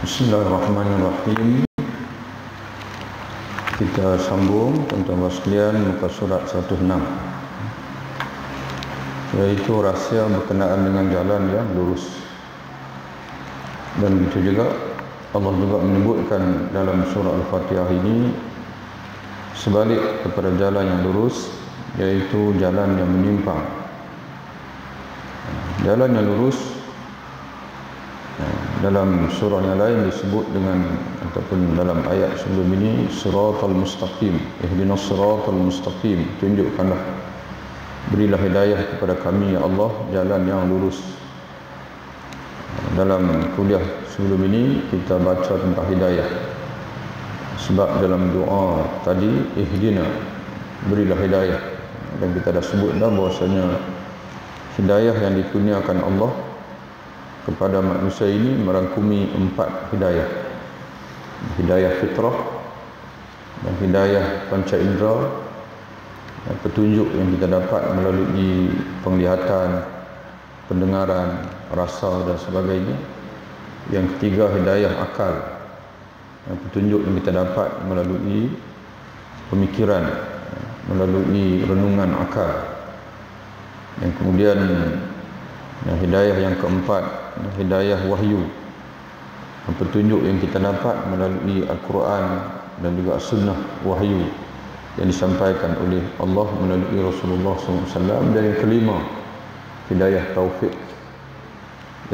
Bismillahirrahmanirrahim. Kita sambung tuan-tuan sekalian muka surat 106, iaitu rahsia berkenaan dengan jalan yang lurus. Dan begitu juga Allah juga menyebutkan dalam surah Al-Fatihah ini sebalik kepada jalan yang lurus, iaitu jalan yang menyimpang. Jalan yang lurus dalam surah yang lain disebut dengan, ataupun dalam ayat sebelum ini, siratal mustaqim, ihdinas siratal mustaqim, tunjukkanlah, berilah hidayah kepada kami ya Allah jalan yang lurus. Dalam kuliah sebelum ini kita baca tentang hidayah, sebab dalam doa tadi ihdina, berilah hidayah, dan kita dah sebut dah bahwasanya hidayah yang dikurniakan Allah kepada manusia ini merangkumi 4 hidayah. Hidayah fitrah, dan hidayah panca indera, dan petunjuk yang kita dapat melalui penglihatan, pendengaran, rasa dan sebagainya. Yang ketiga hidayah akal, dan petunjuk yang kita dapat melalui pemikiran, melalui renungan akal. Dan kemudian hidayah yang keempat, hidayah wahyu, petunjuk yang kita dapat melalui Al-Quran dan juga Sunnah wahyu yang disampaikan oleh Allah melalui Rasulullah SAW. Dan yang kelima, hidayah taufik.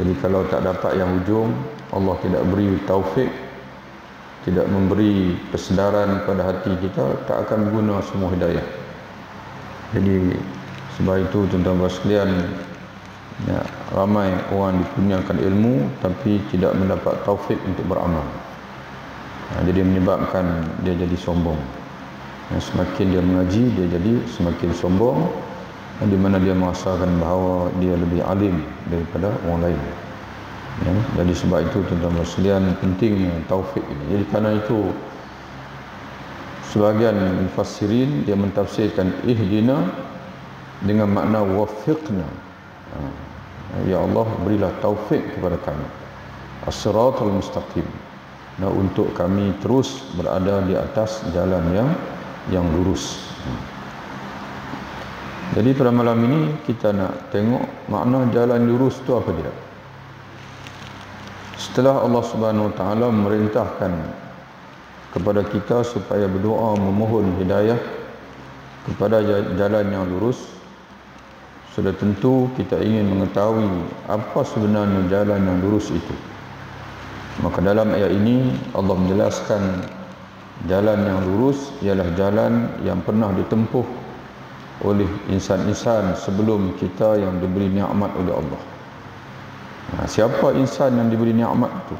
Jadi kalau tak dapat yang ujung, Allah tidak beri taufik, tidak memberi kesedaran pada hati kita, tak akan guna semua hidayah. Jadi sebab itu tuan-tuan sekalian, ramai orang dikurniakan ilmu tapi tidak mendapat taufik untuk beramal. Jadi menyebabkan dia jadi sombong. Semakin dia mengaji, dia jadi semakin sombong, di mana dia merasakan bahawa dia lebih alim daripada orang lain. Jadi sebab itu tuan-tuan sekalian, pentingnya taufik ini. Jadi kerana itu sebahagian mufassirin dia mentafsirkan ihdina dengan makna wafiqna. Ya Allah, berilah taufik kepada kami as-siratal mustaqim, untuk kami terus berada di atas jalan yang lurus. Jadi pada malam ini kita nak tengok makna jalan lurus tu apa dia. Setelah Allah Subhanahu Wa Taala memerintahkan kepada kita supaya berdoa memohon hidayah kepada jalan yang lurus, sudah tentu kita ingin mengetahui apa sebenarnya jalan yang lurus itu. Maka dalam ayat ini Allah menjelaskan jalan yang lurus ialah jalan yang pernah ditempuh oleh insan-insan sebelum kita yang diberi nikmat oleh Allah. Siapa insan yang diberi nikmat itu?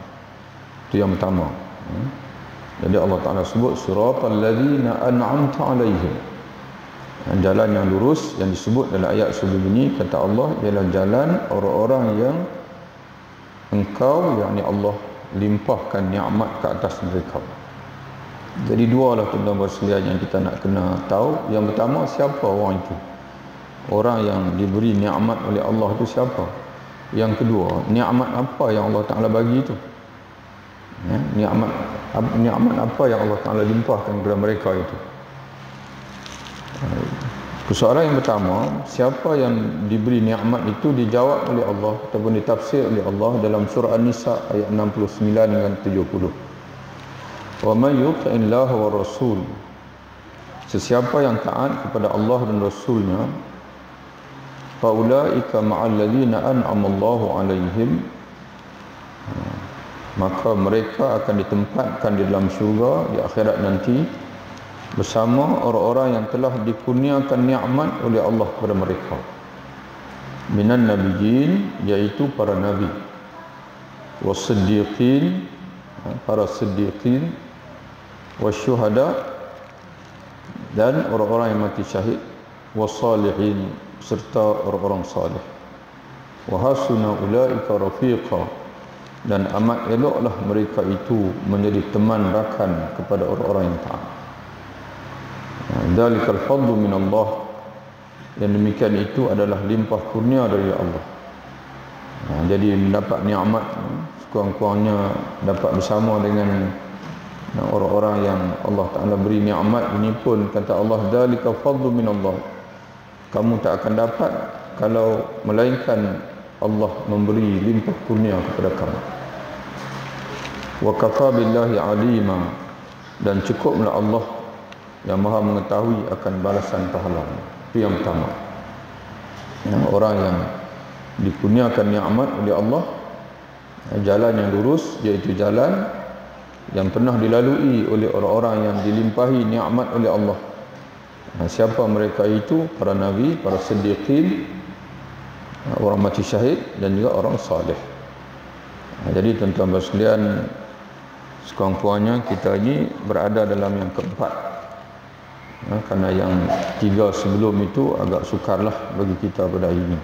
Itu yang pertama. Jadi Allah Ta'ala sebut siratal ladzina an'amta 'alaihim. Jalan yang lurus yang disebut dalam ayat sebelum ini, kata Allah, ialah jalan orang-orang yang engkau, yakni Allah, limpahkan nikmat ke atas mereka. Jadi dua lah tuan-tuan sekalian yang kita nak kena tahu. Yang pertama, siapa orang itu? Orang yang diberi nikmat oleh Allah itu siapa? Yang kedua, nikmat apa yang Allah Ta'ala bagi itu? Nikmat apa yang Allah Ta'ala limpahkan kepada mereka itu? Persoalan yang pertama, siapa yang diberi nikmat itu dijawab oleh Allah ataupun ditafsir oleh Allah dalam surah An-Nisa ayat 69 dengan 70. Wa may yuti'illaha wa rasul, sesiapa yang taat kepada Allah dan Rasulnya, fa ulaika ma'al ladzina an'ama Allahu 'alaihim, maka mereka akan ditempatkan di dalam syurga di akhirat nanti bersama orang-orang yang telah dikurniakan nikmat oleh Allah kepada mereka. Minan nabiyyin, iaitu para nabi, was-siddiqin, para siddiqin, wasyuhada, dan orang-orang yang mati syahid, was-salihin, serta orang-orang salih. Wa hasuna ulaika rafiqa, dan amat eloklah mereka itu menjadi teman rakan kepada orang-orang yang taat. Dzalikal fadlu min Allah, yang demikian itu adalah limpah kurnia dari Allah. Jadi mendapat nikmat sekurang-kurangnya dapat bersama dengan orang-orang yang Allah Ta'ala beri nikmat ini pun kata Allah, dzalika fadlu minallah, kamu tak akan dapat kalau melainkan Allah memberi limpah kurnia kepada kamu. Wa kafa billahi alima, dan cukuplah Allah yang maha mengetahui akan balasan pahala. Itu yang pertama. Yang orang yang dikurniakan nikmat oleh Allah, jalan yang lurus, iaitu jalan yang pernah dilalui oleh orang-orang yang dilimpahi nikmat oleh Allah. Siapa mereka itu? Para nabi, para siddiqin, orang mati syahid, dan juga orang salih. Jadi tuan-tuan dan sekalian, sekurang-kurangnya kita ini berada dalam yang keempat. Kerana yang tiga sebelum itu agak sukarlah bagi kita pada hari ini.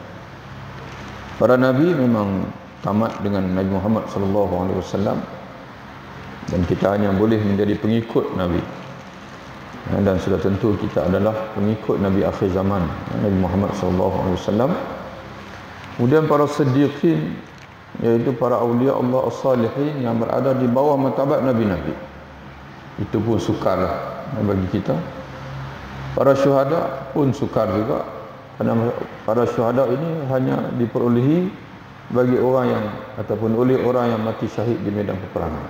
Para nabi memang tamat dengan Nabi Muhammad SAW, dan kita hanya boleh menjadi pengikut nabi. Dan sudah tentu kita adalah pengikut Nabi akhir zaman, Nabi Muhammad SAW. Kemudian para siddiqin, iaitu para awliya Allah as-salihin yang berada di bawah martabat nabi-nabi. Itu pun sukarlah bagi kita. Para syuhada pun sukar juga, kerana para syuhada ini hanya diperolehi bagi orang yang ataupun oleh orang yang mati syahid di medan peperangan.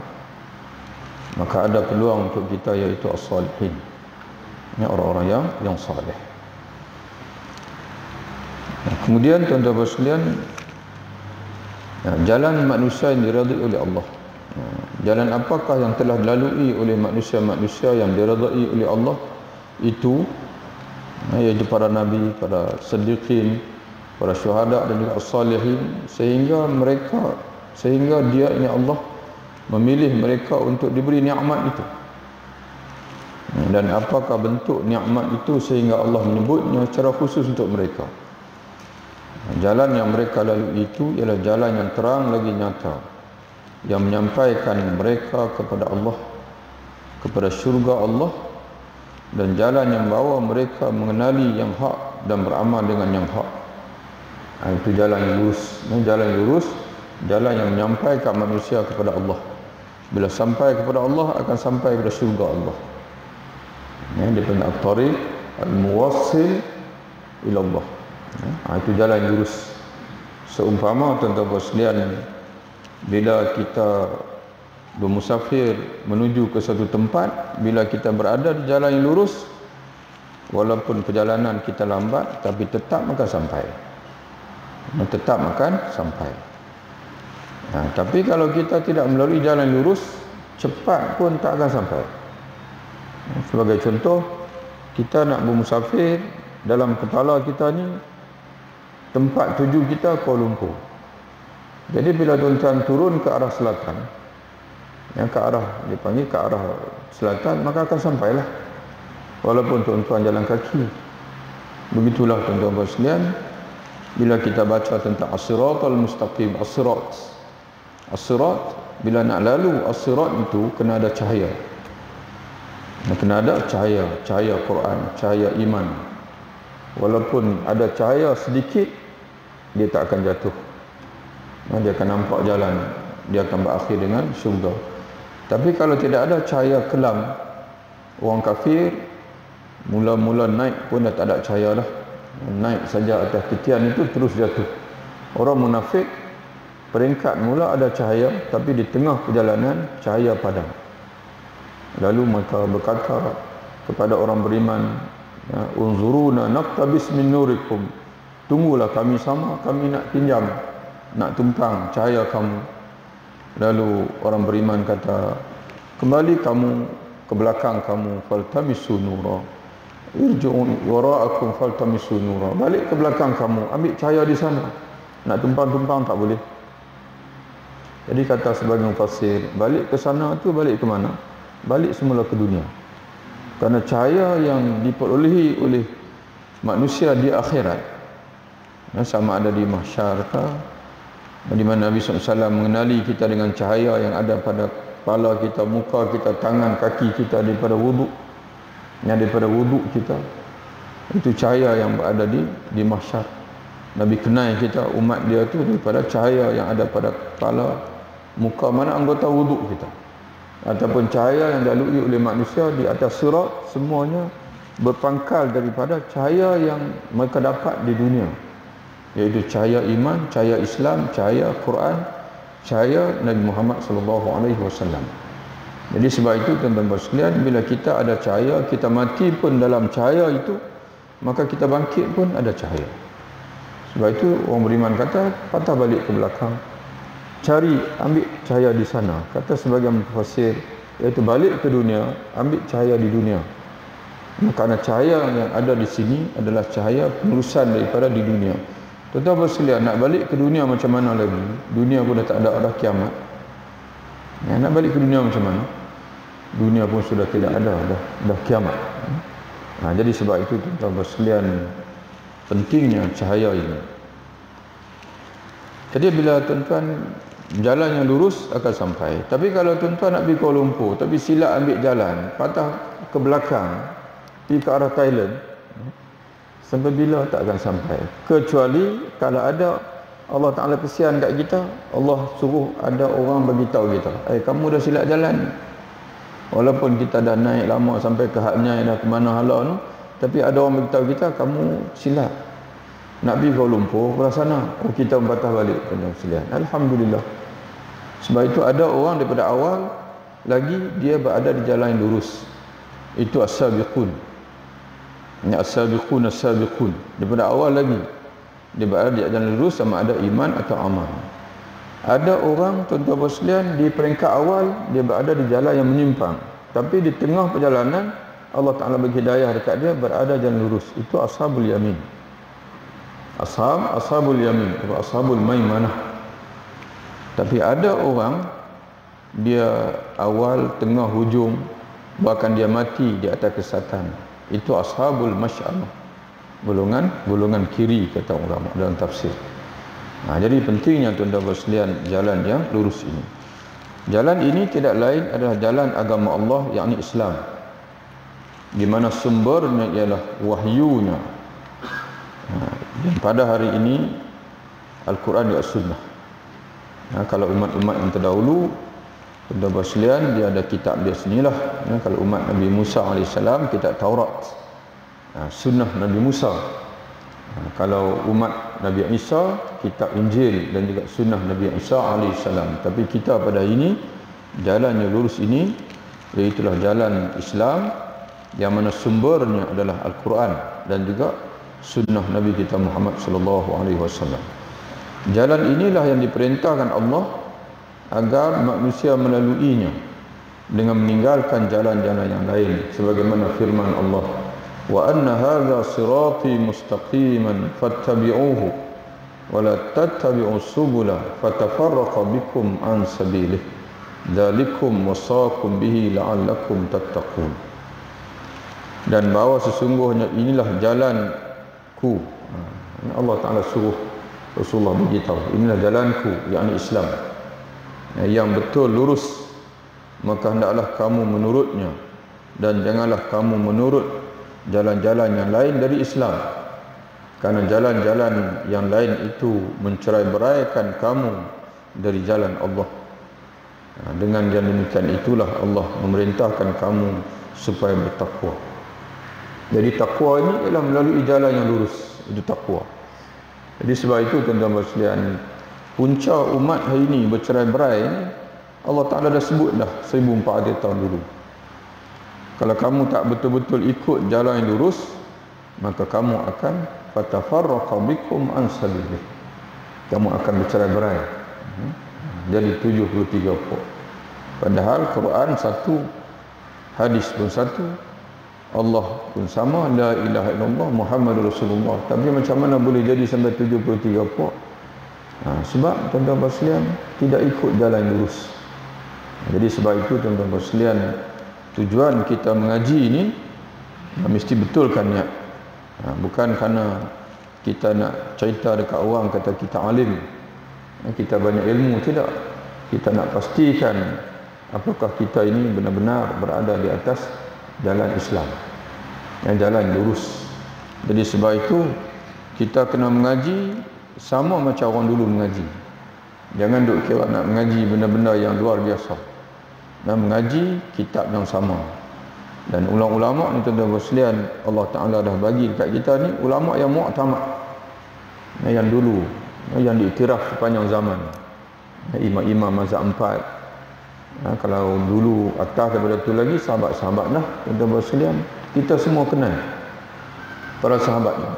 Maka ada peluang untuk kita, iaitu as-salihin, orang-orang yang saleh. Kemudian tuan-tuan dan sekalian, jalan manusia yang diridai oleh Allah. Jalan apakah yang telah dilalui oleh manusia-manusia yang diridai oleh Allah itu, iaitu para nabi, para siddiqin, para syuhada dan juga as-salihin, sehingga dia ini Allah memilih mereka untuk diberi nikmat itu. Dan apakah bentuk nikmat itu sehingga Allah menyebutnya secara khusus untuk mereka. Jalan yang mereka lalui itu ialah jalan yang terang lagi nyata, yang menyampaikan mereka kepada Allah, kepada syurga Allah, dan jalan yang membawa mereka mengenali yang hak dan beramal dengan yang hak. Itu jalan yang lurus. Jalan yang lurus, jalan yang menyampaikan manusia kepada Allah. Bila sampai kepada Allah, akan sampai kepada syurga Allah. Dia panggil at-tariq al-muwassil ila Allah. Itu jalan yang lurus. Seumpama tuan-tuan sekalian, bila kita bermusafir menuju ke satu tempat, bila kita berada di jalan yang lurus, walaupun perjalanan kita lambat, tapi tetap akan sampai. Tapi kalau kita tidak melalui jalan lurus, cepat pun tak akan sampai. Sebagai contoh, kita nak bermusafir, dalam kepala kita ni tempat tuju kita Kuala Lumpur. Jadi bila tuan-tuan turun ke arah selatan, yang ke arah, dipanggil ke arah selatan, maka akan sampailah, walaupun tuan-tuan jalan kaki. Begitulah tuan-tuan sekalian, bila kita baca tentang as-siratal mustaqim, as-sirat, bila nak lalu as-sirat itu kena ada cahaya. Kena ada cahaya Quran, cahaya iman. Walaupun ada cahaya sedikit, dia tak akan jatuh. Dia akan nampak jalan, dia akan berakhir dengan syurga. Tapi kalau tidak ada cahaya kelam, orang kafir mula-mula naik pun dah tak ada cahaya dah. Naik saja atas titian itu terus jatuh. Orang munafik peringkat mula ada cahaya, tapi di tengah perjalanan cahaya padam. Lalu mereka berkata kepada orang beriman, unzuruna naqtabis min nurikum, tunggulah kami nak pinjam, nak tumpang cahaya kamu. Lalu orang beriman kata, kembali kamu ke belakang kamu, faltamisu nura, irji'u wara'akum faltamisu nura, balik ke belakang kamu, ambil cahaya di sana. Nak tumpang-tumpang tak boleh. Jadi kata sebagian mufassir, balik ke sana tu balik ke mana? Balik semula ke dunia. Kerana cahaya yang diperolehi oleh manusia di akhirat, sama ada di mahsyar di mana Nabi SAW mengenali kita dengan cahaya yang ada pada kepala kita, muka kita, tangan, kaki kita, daripada wuduk, yang daripada wuduk kita, itu cahaya yang berada di mahsyar. Nabi kenal kita, umat dia tu daripada cahaya yang ada pada kepala, muka, mana anggota wuduk kita, ataupun cahaya yang dilalui oleh manusia di atas sirat, semuanya berpangkal daripada cahaya yang mereka dapat di dunia, iaitu cahaya iman, cahaya Islam, cahaya Quran, cahaya Nabi Muhammad SAW. Jadi sebab itu tuan-tuan sekalian, bila kita ada cahaya, kita mati pun dalam cahaya itu, maka kita bangkit pun ada cahaya. Sebab itu orang beriman kata, patah balik ke belakang, cari, ambil cahaya di sana. Kata sebagian mufassir, iaitu balik ke dunia, ambil cahaya di dunia. Kerana cahaya yang ada di sini adalah cahaya penerusan daripada di dunia. Tuan-tuan sekalian, nak balik ke dunia macam mana lagi? Dunia pun dah tak ada, dah kiamat. Nak balik ke dunia macam mana? Dunia pun sudah tidak ada, dah kiamat. Jadi sebab itu tuan-tuan sekalian, pentingnya cahaya ini. Jadi bila tuan-tuan jalan yang lurus akan sampai. Tapi kalau tuan-tuan nak pergi Kuala Lumpur, tapi silap ambil jalan, patah ke belakang, pergi ke arah Thailand, sampai bila tak akan sampai. Kecuali kalau ada Allah Ta'ala kesian kat kita, Allah suruh ada orang bagi tahu kita, kamu dah silap jalan. Walaupun kita dah naik lama sampai ke Hatnyai, dah ke mana hala tu, tapi ada orang bagi tahu kita, kamu silap. Nak pergi Kuala Lumpur, belah sana, kita patah balik. Alhamdulillah. Sebab itu ada orang daripada awal lagi dia berada di jalan yang lurus. Itu as-sabiqun. Ini as-sabiqun, as-sabiqun. Daripada awal lagi dia berada di jalan lurus, sama ada iman atau amal. Ada orang tuan-tuan sekalian di peringkat awal dia berada di jalan yang menyimpang, tapi di tengah perjalanan Allah Ta'ala bagi hidayah dekat dia, berada jalan lurus. Itu ashabul yamin. Ashabul yamin atau ashabul maimanah. Tapi ada orang dia awal, tengah, hujung, bahkan dia mati di atas kesesatan. Itu ashabul masy'amah, golongan kiri kata ulama dalam tafsir. Jadi pentingnya tuan-tuan sekalian jalan yang lurus ini. Jalan ini tidak lain adalah jalan agama Allah, yakni Islam, di mana sumbernya ialah wahyunya. Dan pada hari ini Al-Quran dan As-Sunnah. Kalau umat-umat yang terdahulu, tuan-tuan sekalian, dia ada kitab dia sendirilah. Kalau umat Nabi Musa AS, kitab Taurat, Sunnah Nabi Musa. Kalau umat Nabi Isa, kitab Injil dan juga Sunnah Nabi Isa AS. Tapi kita pada ini, jalan yang lurus ini, iaitulah jalan Islam, yang mana sumbernya adalah Al-Quran dan juga Sunnah Nabi kita Muhammad SAW. Jalan inilah yang diperintahkan Allah agar manusia melaluinya dengan meninggalkan jalan-jalan yang lain, sebagaimana firman Allah, wa anna hadza sirati mustaqiman fattabi'uhu wa la tattabi'us subula fatafarraqa bikum an sabilih dzalikum wasaqum bihi la'allakum tattaqun. Dan bahawa sesungguhnya inilah jalanku. Allah Ta'ala suruh Rasulullah beritahu, inilah jalanku, yakni Islam, yang betul lurus, maka hendaklah kamu menurutnya, dan janganlah kamu menurut jalan-jalan yang lain dari Islam, karena jalan-jalan yang lain itu mencerai-beraikan kamu dari jalan Allah. Dengan yang demikian itulah Allah memerintahkan kamu supaya bertakwa. Jadi takwa ini ialah melalui jalan yang lurus, itu takwa. Jadi sebab itu tuan-tuan sekalian, punca umat hari ini bercerai-berai ini, Allah Ta'ala dah sebut dah 1400 tahun dulu. Kalau kamu tak betul-betul ikut jalan yang lurus, maka kamu akan fatafarraqa bikum an sabilih. Kamu akan bercerai-berai. Jadi 73 pokok. Padahal Quran satu, hadis pun satu, Allah pun sama, la ilaha illallah Muhammadur Rasulullah. Tapi macam mana boleh jadi sampai 73 pokok? Sebab tuan-tuan sekalian tidak ikut jalan lurus. Jadi sebab itu tuan-tuan sekalian, tujuan kita mengaji ini mesti betulkan niat. Bukan kerana kita nak cerita dekat orang kata kita alim, kita banyak ilmu, tidak. Kita nak pastikan apakah kita ini benar-benar berada di atas jalan Islam, yang jalan lurus. Jadi sebab itu kita kena mengaji sama macam orang dulu mengaji. Jangan duk kira nak mengaji benda-benda yang luar biasa. Dan mengaji kitab yang sama. Dan ulama-ulama ni tuan-tuan sekalian, Allah Ta'ala dah bagi dekat kita ni ulama yang mu'tamad, yang dulu, yang diiktiraf sepanjang zaman. Imam-imam mazhab 4. Kalau dulu atas daripada tu lagi sahabat-sahabat dah, tuan-tuan sekalian, kita semua kenal para sahabat ni.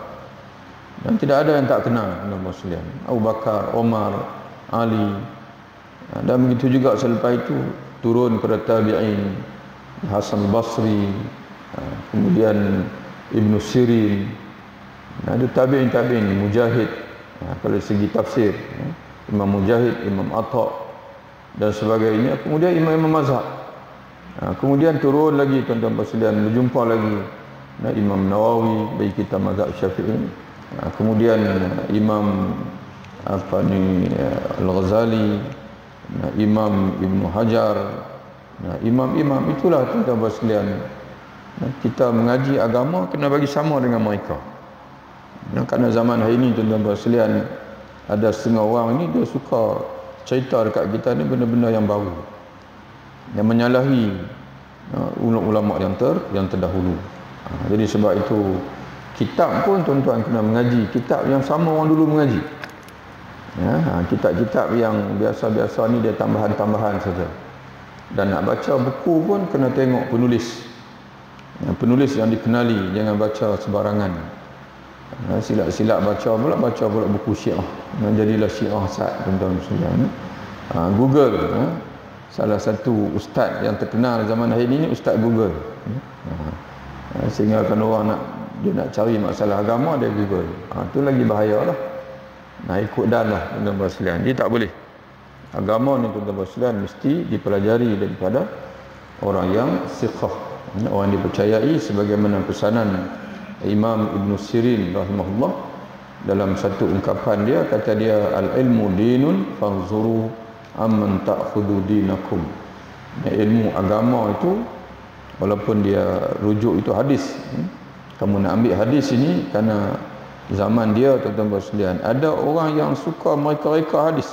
Dan tidak ada yang tak kenal tuan-tuan sekalian. Abu Bakar, Omar, Ali. Dan begitu juga selepas itu turun kepada tabi'in, Hasan al-Basri, kemudian Ibn Sirin, ada tabi'in, Mujahid, kalau segi tafsir, Imam Mujahid, Imam Atta dan sebagainya, kemudian imam-imam mazhab. Kemudian turun lagi tuan-tuan sekalian, berjumpa lagi Imam Nawawi bagi kita mazhab Syafi'i, kemudian Imam Al-Ghazali, Imam Ibn Hajar, imam-imam itulah tuan-tuan sekalian. Kita mengaji agama kena bagi sama dengan mereka. Kerana zaman hari ini tuan-tuan sekalian, ada setengah orang ni dia suka cerita dekat kita ni benda-benda yang baru, yang menyalahi ulama yang terdahulu. Jadi sebab itu kitab pun tuan-tuan kena mengaji kitab yang sama orang dulu mengaji. Kitab-kitab yang biasa-biasa ni dia tambahan-tambahan saja. Dan nak baca buku pun kena tengok penulis. Penulis yang dikenali, jangan baca sebarangan. Silap-silap baca pula buku Syiah. Jadilah Syiah sat tuan-tuan sekalian. Google, salah satu ustaz yang terkenal zaman hari ini ustaz Google. Sehingga kan orang dia nak cari masalah agama dia Google. Tu lagi bahayalah. Ikut dan lah tuan-tuan sekalian. Dia tak boleh. Agama ni tuan-tuan sekalian mesti dipelajari daripada orang yang siqah, orang yang dipercayai, sebagaimana pesanan Imam Ibn Sirin rahimahullah dalam satu ungkapan dia, kata dia, al-ilmu dinun fanzuru amman ta'khudhu dinakum. Ilmu agama itu, walaupun dia rujuk itu hadis, kamu nak ambil hadis ini kerana zaman dia tuan-tuan sekalian ada orang yang suka mereka-reka hadis.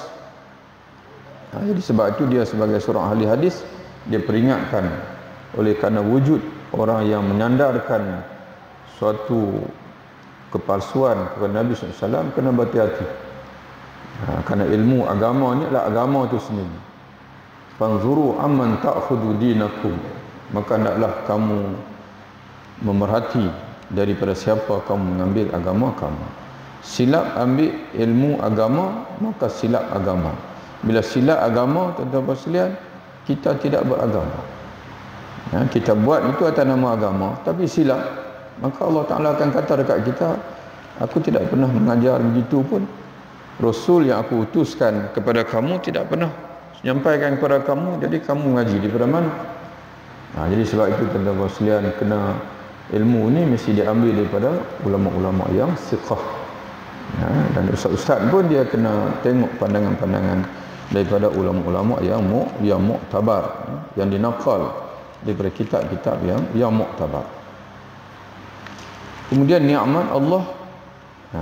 Jadi sebab itu dia sebagai seorang ahli hadis, dia peringatkan oleh kerana wujud orang yang menyandarkan suatu kepalsuan kepada Nabi SAW, kena berhati-hati. Kerana ilmu agama ni adalah agama itu sendiri. Fanzuru amman ta'khudhu dinakum, maka hendaklah kamu memerhati daripada siapa kamu mengambil agama kamu. Silap ambil ilmu agama, maka silap agama. Bila silap agama tuan-tuan sekalian, kita tidak beragama. Kita buat itu atas nama agama tapi silap, maka Allah Ta'ala akan kata dekat kita, aku tidak pernah mengajar begitu pun. Rasul yang aku utuskan kepada kamu tidak pernah menyampaikan kepada kamu, jadi kamu mengaji daripada mana? Jadi sebab itu tuan-tuan sekalian, kena ilmu ni mesti diambil daripada ulama-ulama yang siqah. Dan ustaz-ustaz pun dia kena tengok pandangan-pandangan daripada ulama-ulama yang muktabar, yang dinaqal daripada kitab-kitab yang muktabar. Kemudian nikmat Allah,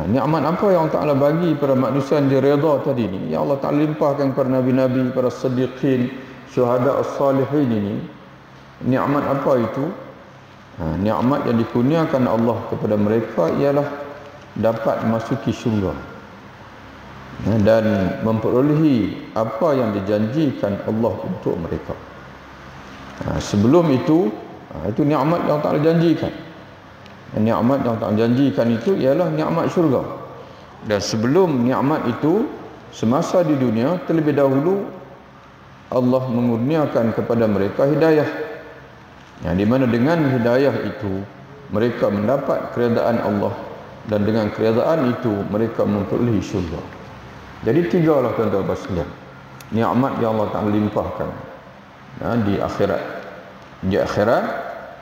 nikmat apa yang Allah Ta'ala bagi pada manusia yang direda tadi ni, yang Allah Ta'ala limpahkan kepada nabi-nabi, para siddiqin, syuhada as-salihin ini. Nikmat apa itu? Nikmat yang dikurniakan Allah kepada mereka ialah dapat masuki syurga dan memperolehi apa yang dijanjikan Allah untuk mereka. Sebelum itu nikmat yang tak janjikan. Nikmat yang tak janjikan itu ialah nikmat syurga. Dan sebelum nikmat itu, semasa di dunia terlebih dahulu Allah mengurniakan kepada mereka hidayah. Di mana dengan hidayah itu mereka mendapat keredaan Allah, dan dengan keredaan itu mereka memperolehi syurga. Jadi tigalah tuan-tuan sekalian nikmat yang Allah Ta'ala limpahkan di akhirat. Di akhirat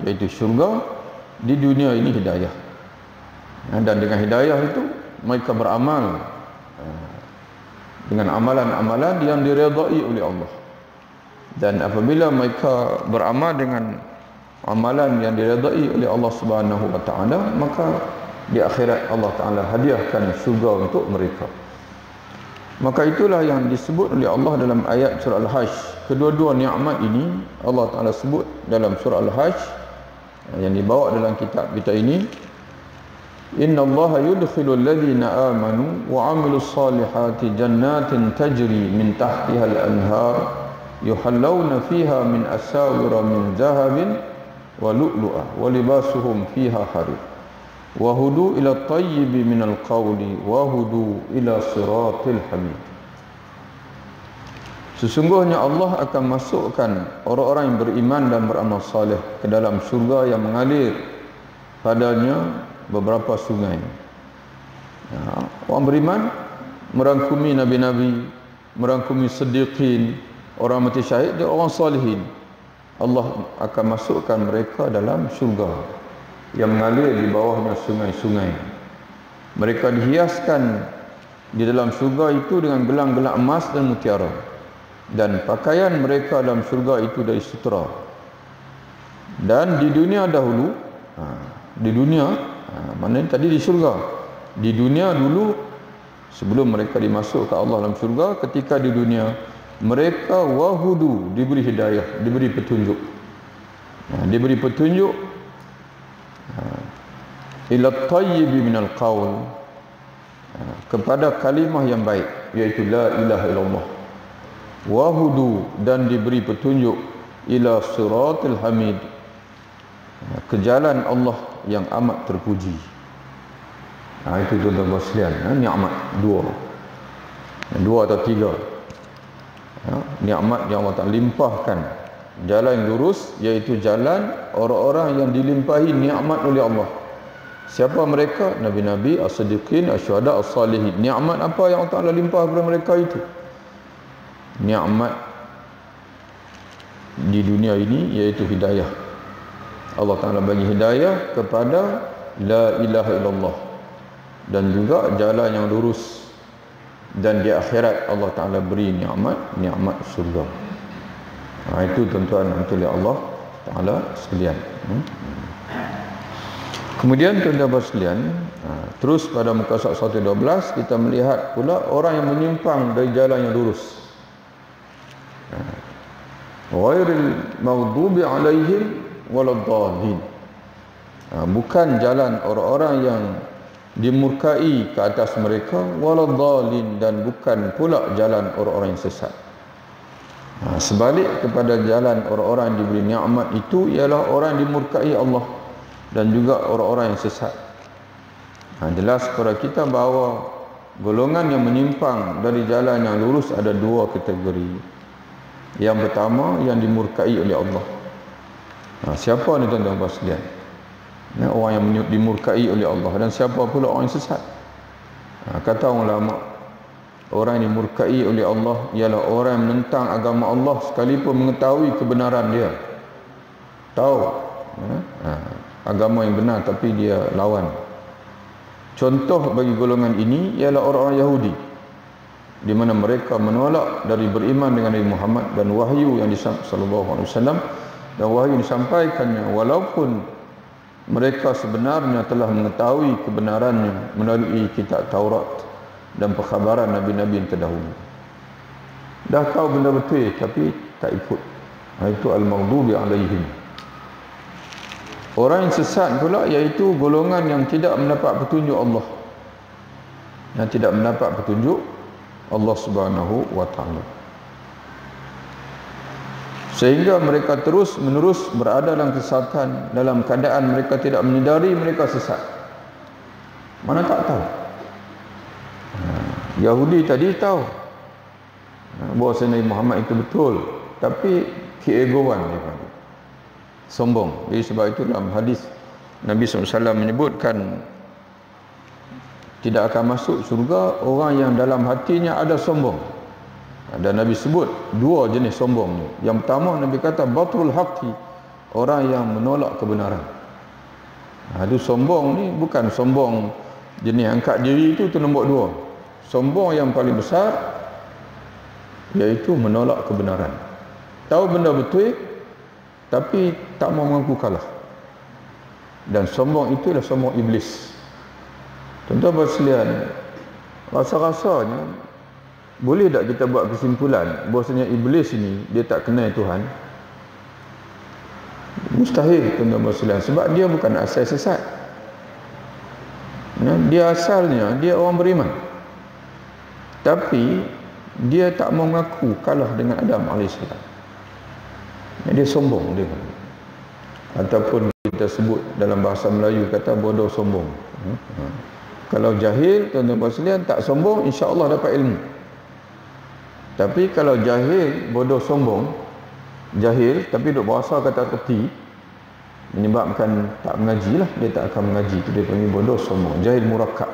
iaitu syurga, di dunia ini hidayah. Dan dengan hidayah itu mereka beramal dengan amalan-amalan yang diredai oleh Allah. Dan apabila mereka beramal dengan amalan yang diredai oleh Allah Subhanahu wa taala, maka di akhirat Allah Ta'ala hadiahkan syurga untuk mereka. Maka itulah yang disebut oleh Allah dalam ayat surah Al-Hajj. Kedua-dua nikmat ini Allah Ta'ala sebut dalam surah Al-Hajj yang dibawa dalam kitab kita ini. Inna Allah yudkhilul ladhina amanu wa amilus salihati jannatin tajri min tahtiha al-anhar yuhallawna fiha min asawira min zahabin wa lu'lu'ah wa libasuhum fiha harir wa hudu ila tayyibi minal qawli wa hudu ila siratil hamid. Sesungguhnya Allah akan masukkan orang-orang yang beriman dan beramal saleh ke dalam syurga yang mengalir padanya beberapa sungai. Orang beriman merangkumi nabi-nabi, merangkumi siddiqin, orang mati syahid dan orang salihin. Allah akan masukkan mereka dalam syurga yang mengalir di bawahnya sungai-sungai. Mereka dihiaskan di dalam syurga itu dengan gelang-gelang emas dan mutiara, dan pakaian mereka dalam syurga itu dari sutera. Dan di dunia dahulu, di dunia, maknanya tadi di syurga, di dunia dulu sebelum mereka dimasukkan Allah dalam syurga, ketika di dunia mereka wahudu, diberi hidayah, diberi petunjuk, diberi petunjuk ila tayyibi minal qaul, kepada kalimah yang baik, iaitu la ilaha illallah. Wahudu, dan diberi petunjuk ila siratil hamid, ke jalan Allah yang amat terpuji. Itu tuan-tuan sekalian, nikmat dua atau tiga nikmat yang Allah Ta'ala limpahkan. Jalan yang lurus, iaitu jalan orang-orang yang dilimpahi nikmat oleh Allah. Siapa mereka? Nabi-nabi, as-siddiqin, as-syuhada, as-salihin. Nikmat apa yang Allah Ta'ala limpah kepada mereka itu? Nikmat di dunia ini iaitu hidayah. Allah Ta'ala bagi hidayah kepada la ilaha illallah, dan juga jalan yang lurus. Dan di akhirat Allah Ta'ala beri nikmat surga. Itu tuan-tuan oleh Allah Ta'ala sekalian. Kemudian tuan-tuan sekalian, terus pada muka surat 112 kita melihat pula orang yang menyimpang dari jalan yang lurus. Ghairil maghdubi alaihim waladdallin. Bukan jalan orang-orang yang dimurkai ke atas mereka, waladdallin, dan bukan pula jalan orang-orang yang sesat. Sebalik kepada jalan orang-orang yang diberi nikmat itu ialah orang yang dimurkai Allah dan juga orang-orang yang sesat. Jelas kepada kita bahawa golongan yang menyimpang dari jalan yang lurus ada dua kategori. Yang pertama, yang dimurkai oleh Allah. Siapa ni tuan-tuan sekalian? Orang yang dimurkai oleh Allah. Dan siapa pula orang yang sesat? Kata orang ulama, orang yang dimurkai oleh Allah ialah orang yang menentang agama Allah sekalipun mengetahui kebenaran dia. Tahu agama yang benar tapi dia lawan. Contoh bagi golongan ini ialah orang-orang Yahudi, di mana mereka menolak dari beriman dengan Nabi Muhammad dan wahyu yang sallallahu alaihi wasallam, dan wahyu yang disampaikannya, walaupun mereka sebenarnya telah mengetahui kebenarannya melalui kitab Taurat dan perkhabaran nabi-nabi yang terdahulu. Dah tahu benda betul tapi tak ikut. Itu al-maghdubi alaihim. Orang yang sesat pula iaitu golongan yang tidak mendapat petunjuk Allah, yang tidak mendapat petunjuk Allah Subhanahu wa Ta'ala, sehingga mereka terus menerus berada dalam kesesatan, dalam keadaan mereka tidak menyedari mereka sesat. Mana tak tahu. Yahudi tadi tahu bahawa Nabi Muhammad itu betul, tapi keegoan dia panggil, sombong. Jadi sebab itu dalam hadis Nabi SAW menyebutkan tidak akan masuk surga orang yang dalam hatinya ada sombong. Dan Nabi sebut dua jenis sombong ni. Yang pertama Nabi kata batrul haqqi, orang yang menolak kebenaran. Itu sombong ni bukan sombong jenis angkat diri, itu nombor dua. Sombong yang paling besar iaitu menolak kebenaran. Tahu benda betul tapi tak mau mengaku kalah. Dan sombong itu adalah sombong iblis. Tuan-tuan sekalian, rasa-rasanya boleh tak kita buat kesimpulan bahwasanya iblis ini dia tak kenal Tuhan? Mustahil, tuan-tuan sekalian, sebab dia bukan asal sesat. Dia asalnya dia orang beriman, tapi dia tak mau mengaku kalah dengan Adam AS. Dia sombong dia. Ataupun kita sebut dalam bahasa Melayu kata bodoh sombong. Kalau jahil, tuan-tuan sekalian, tak sombong, insya-Allah dapat ilmu. Tapi kalau jahil, bodoh sombong, jahil tapi duk berasa kata reti, menyebabkan tak mengaji lah, dia tak akan mengaji, itu dia panggil bodoh sombong, jahil murakkab.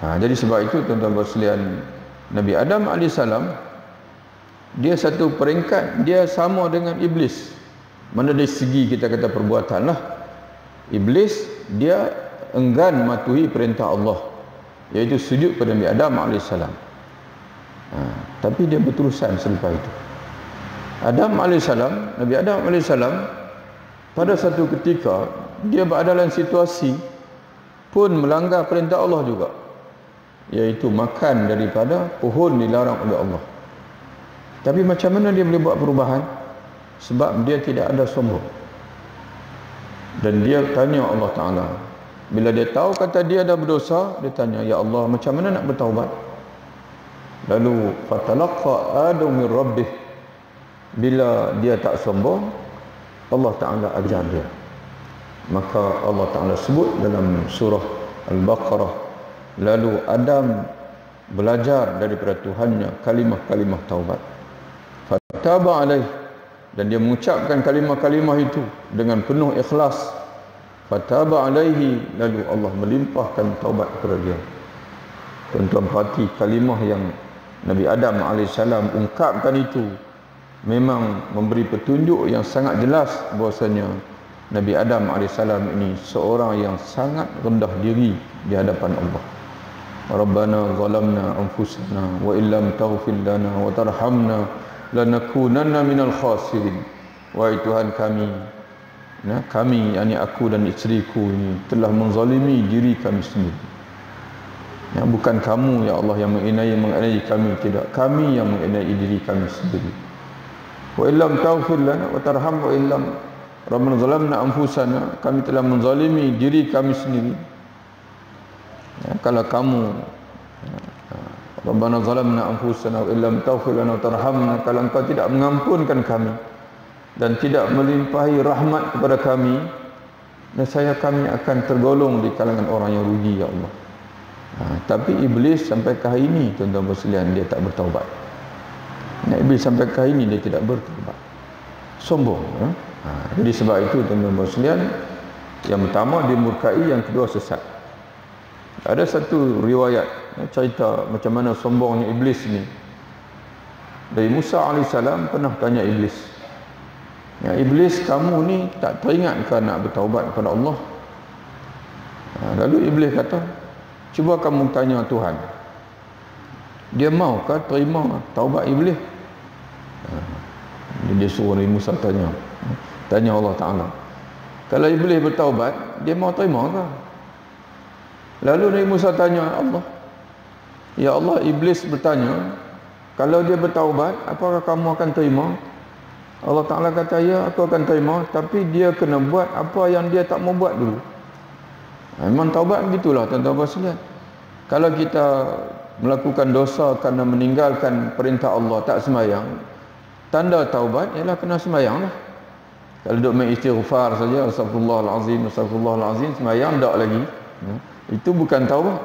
Jadi sebab itu tuan-tuan sekalian, Nabi Adam AS dia satu peringkat, dia sama dengan iblis. Mana dari segi kita kata perbuatan lah, iblis dia enggan mematuhi perintah Allah, iaitu sujud pada Nabi Adam AS. Tapi dia berterusan selepas itu. Nabi Adam AS pada satu ketika dia berada dalam situasi pun melanggar perintah Allah juga, iaitu makan daripada pohon dilarang oleh Allah. Tapi macam mana dia boleh buat perubahan? Sebab dia tidak ada sombong. Dan dia tanya Allah Ta'ala, bila dia tahu kata dia dah berdosa, dia tanya, ya Allah, macam mana nak bertaubat? Lalu fatalaqqa Adam min rabbih, bila dia tak sombong, Allah Ta'ala ajar dia. Maka Allah Ta'ala sebut dalam surah Al-Baqarah, lalu Adam belajar daripada Tuhannya kalimah-kalimah taubat. Fataba alaih, dan dia mengucapkan kalimah-kalimah itu dengan penuh ikhlas. Fataba alaihi, lalu Allah melimpahkan taubat kepada dia. Tuan-tuan perhati kalimah yang Nabi Adam AS ungkapkan itu memang memberi petunjuk yang sangat jelas bahwasanya Nabi Adam AS ini seorang yang sangat rendah diri di hadapan Allah. Rabbana zalamna anfusana wa illam taghfir lana wa tarhamna lanakunanna minal khasirin. Wahai Tuhan kami, kami, yakni aku dan isteriku ini telah menzalimi diri kami sendiri. Bukan kamu ya Allah yang mengenai kami, tidak, kami yang mengenai diri kami sendiri. Wa illam taghfir lana wa tarham wa illam rabbana zalamna anfusana, kami telah menzalimi diri kami sendiri. Kalau kamu Rabbana zalamna anfusana wa illam taghfir lana wa tarhamna, kalau engkau tidak mengampunkan kami dan tidak melimpahi rahmat kepada kami, nescaya kami akan tergolong di kalangan orang yang rugi ya Allah. Tapi iblis sampai ke hari ini, tuan-tuan sekalian, dia tak bertaubat. Iblis sampai ke hari ini dia tidak bertaubat, sombong. Jadi sebab itu, tuan-tuan sekalian, yang pertama dia murkai, yang kedua sesat. Ada satu riwayat cerita macam mana sombongnya iblis ni. Dari Musa AS pernah tanya iblis, ya iblis, kamu ni tak teringat ke nak bertaubat kepada Allah? Lalu iblis kata, cuba kamu tanya Tuhan, dia maukah terima taubat iblis? Dia suruh Nabi Musa tanya Allah Ta'ala, kalau iblis bertaubat, dia mau terima ke? Lalu Nabi Musa tanya Allah, ya Allah, iblis bertanya, kalau dia bertaubat, apakah kamu akan terima? Allah Ta'ala kata, ya, aku akan terima, tapi dia kena buat apa yang dia tak mau buat dulu. Memang taubat begitulah, tuan-tuan sekalian. Kalau kita melakukan dosa kerana meninggalkan perintah Allah, tak sembahyang, tanda taubat ialah kena sembahyang lah. Kalau duk main istighfar saja, astagfirullahalazim, astagfirullahalazim, sembahyang tak lagi, itu bukan taubat.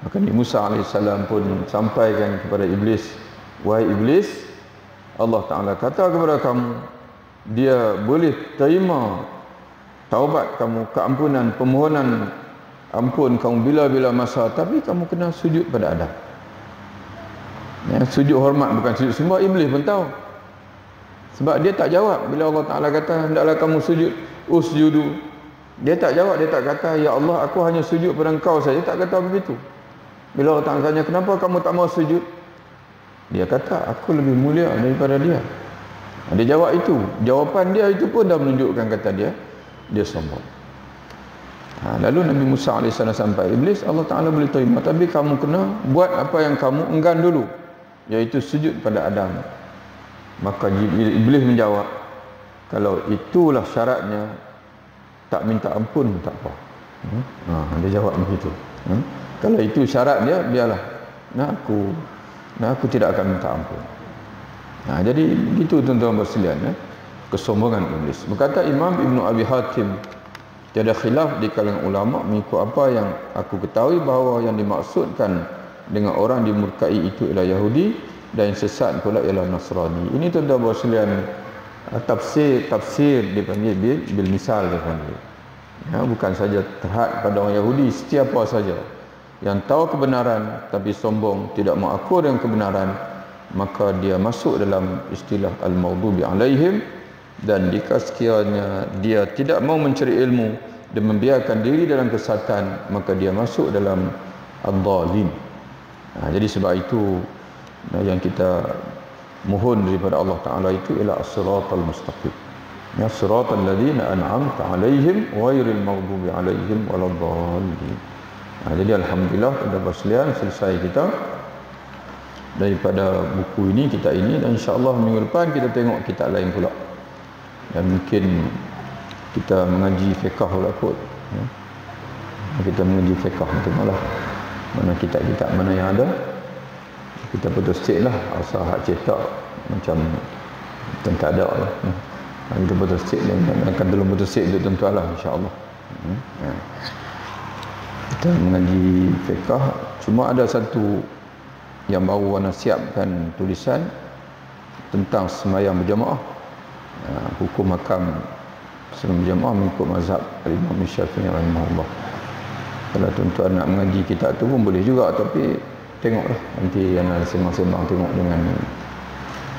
Maka Nabi Musa AS pun sampaikan kepada iblis, wahai iblis, Allah Ta'ala kata kepada kamu, dia boleh terima taubat kamu, keampunan, permohonan ampun kamu bila-bila masa, tapi kamu kena sujud pada Adam. Sujud hormat, bukan sujud sembah. Iblis pun tahu, sebab dia tak jawab bila Allah Ta'ala kata hendaklah kamu sujud, usjudu. Dia tak jawab, dia tak kata, ya Allah, aku hanya sujud pada engkau saja, tak kata begitu. Bila Allah Ta'ala tanya, kenapa kamu tak mau sujud? Dia kata, aku lebih mulia daripada dia. Dia jawab itu. Jawapan dia itu pun dah menunjukkan kata dia sombong. Lalu Nabi Musa AS sampai, Iblis, Allah Ta'ala boleh terima, tapi kamu kena buat apa yang kamu enggan dulu, iaitu sujud pada Adam. Maka Iblis menjawab, kalau itulah syaratnya, tak minta ampun tak apa. Dia jawab begitu. Kalau itu syarat dia, biarlah. Aku tidak akan minta ampun. Jadi begitu tuan-tuan bersekalian, kesombongan Iblis. Berkata Imam Ibn Abi Hatim, tiada khilaf di kalangan ulama mengikut apa yang aku ketahui bahawa yang dimaksudkan dengan orang dimurkai itu ialah Yahudi dan yang sesat pula ialah Nasrani. Ini tuan-tuan bersekalian, tafsir dipanggil bil misal dipanggil. Bukan saja terhad pada orang Yahudi, setiapa saja yang tahu kebenaran tapi sombong, tidak mau akur dengan kebenaran, maka dia masuk dalam istilah al-maghdubi alaihim. Dan jika sekiranya dia tidak mau mencari ilmu dan membiarkan diri dalam kesesatan, maka dia masuk dalam ad-dhalin. Jadi sebab itu yang kita mohon daripada Allah Ta'ala itu ialah as-siratal mustaqim, siratal ladzina an'amta alaihim ghairil maghdubi alaihim waladdallin. Jadi alhamdulillah pada sekalian, selesai kita daripada buku ini, kitab ini, dan insya-Allah minggu depan kita tengok kitab lain pula. Dan mungkin kita mengaji fiqh pula kot. Kita mengaji fiqh tu malah. Mana kitab-kitab mana yang ada, kita putus cek lah. Asal hak cetak macam tak ada lah. Kita putus cek dan akan tolong putus cek untuk tuan-tuan lah, insya-Allah. Kita mengaji fiqh. Cuma ada satu yang baru Wana siapkan tulisan tentang sembahyang berjamaah. Hukum hakam sembahyang berjamaah mengikut mazhab Imam Syafi'i rahimahullah. Kalau tuan-tuan nak mengaji kitab tu pun boleh juga, tapi tengoklah nanti yang masing-masing tengok dengan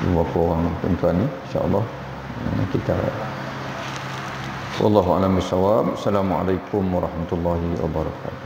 beberapa orang tuan-tuan ni, insya-Allah kita. Wallahu a'lam bishawab. Assalamualaikum warahmatullahi wabarakatuh.